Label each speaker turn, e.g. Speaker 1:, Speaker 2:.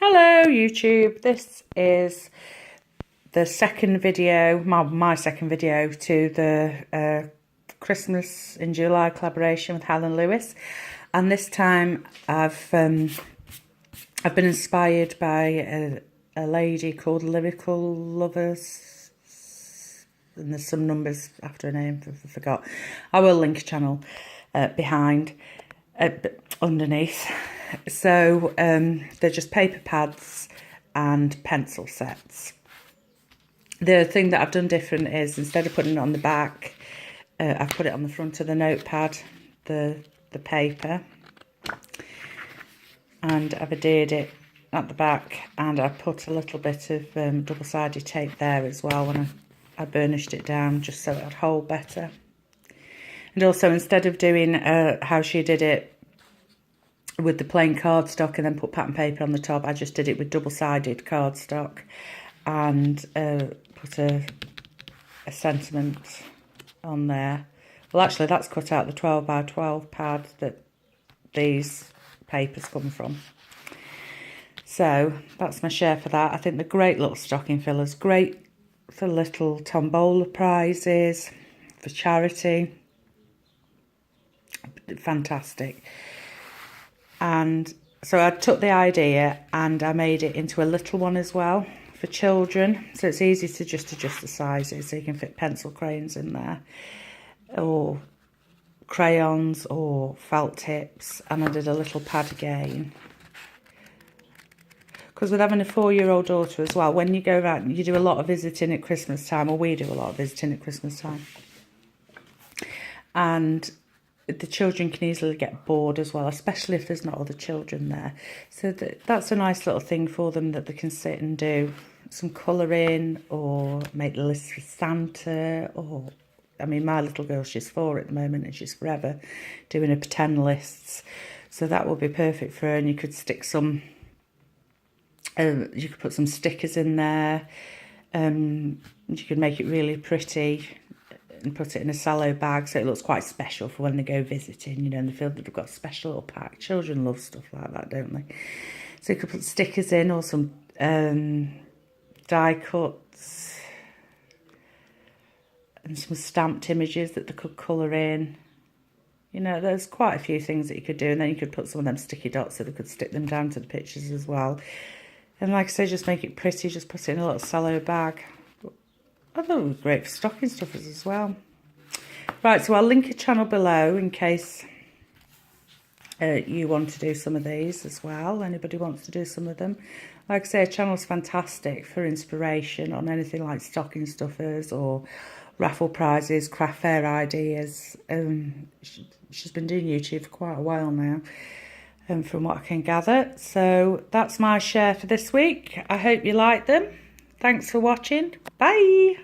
Speaker 1: Hello YouTube, this is the second video, my second video to the Christmas in July collaboration with Helen Lewis, and this time I've been inspired by a lady called Lyrical Lovers, and there's some numbers after her name, I forgot. I will link a channel behind, underneath. So they're just paper pads and pencil sets. The thing that I've done different is, instead of putting it on the back, I've put it on the front of the notepad, the paper, and I've adhered it at the back, and I put a little bit of double-sided tape there as well when I burnished it down, just so it would hold better. And also, instead of doing how she did it with the plain cardstock and then put pattern paper on the top, I just did it with double-sided cardstock and put a sentiment on there. Well, actually, that's cut out the 12 by 12 pad that these papers come from. So that's my share for that. I think they're great little stocking fillers, great for little tombola prizes, for charity. Fantastic. And so I took the idea and I made it into a little one as well for children. So it's easy to just adjust the sizes, so you can fit pencil crayons in there, or crayons or felt tips. And I did a little pad again. Because with having a 4-year-old daughter as well, when you go around, you do a lot of visiting at Christmas time, or we do a lot of visiting at Christmas time. And the children can easily get bored as well, especially if there's not other children there. So that's a nice little thing for them that they can sit and do some colouring, or make lists for Santa, or, I mean, my little girl, she's 4 at the moment and she's forever doing her pretend lists. So that would be perfect for her, and you could stick some, you could put some stickers in there, you could make it really pretty and put it in a cello bag so it looks quite special for when they go visiting, you know, and they feel that they've got a special little pack. Children love stuff like that, don't they? So you could put stickers in, or some die cuts, and some stamped images that they could colour in. You know, there's quite a few things that you could do, and then you could put some of them sticky dots so they could stick them down to the pictures as well. And like I say, just make it pretty, just put it in a little cello bag. I thought it was great for stocking stuffers as well. Right, so I'll link a channel below in case you want to do some of these as well. Anybody wants to do some of them. Like I say, a channel's fantastic for inspiration on anything like stocking stuffers or raffle prizes, craft fair ideas. She's been doing YouTube for quite a while now, from what I can gather. So that's my share for this week. I hope you like them. Thanks for watching. Bye.